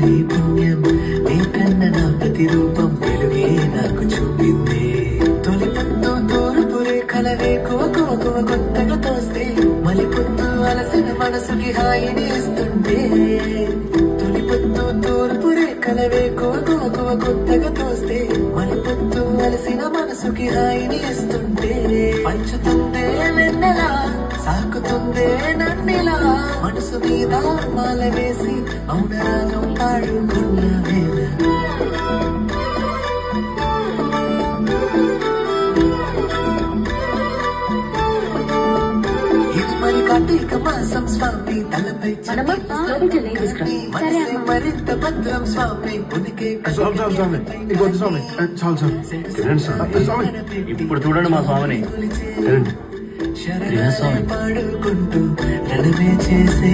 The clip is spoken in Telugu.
ఈ పుణ్యం నీ కన్న నా ప్రతిరూపం వెలుగే నాకు చూపింది తొలి పొద్దు తూర్పు రేఖలవే కువ కొత్తగా తోస్తే మలి పొద్దు అలసిన మనసుకి హాయిని ఇస్తుంటే తొలి పొద్దు తూర్పు రేఖలవే కువ కొత్తగా తోస్తే మలి పొద్దు అలసిన మనసుకి హాయిని ఇస్తుంటే పంచుతుందే వెన్నెలా సాకుతుందే నన్నిలా మనసు మీద మాల వేసి మౌనరాగం పాడుకున్న వేళ ఇది మరి కార్తీక మాసం స్వామి తలపై మనసే మరింత భద్రం స్వామి ఉనికి ఇప్పుడు చూడండి మా స్వామిని శరణాలు పాడుకుంటూ రణమే చేసే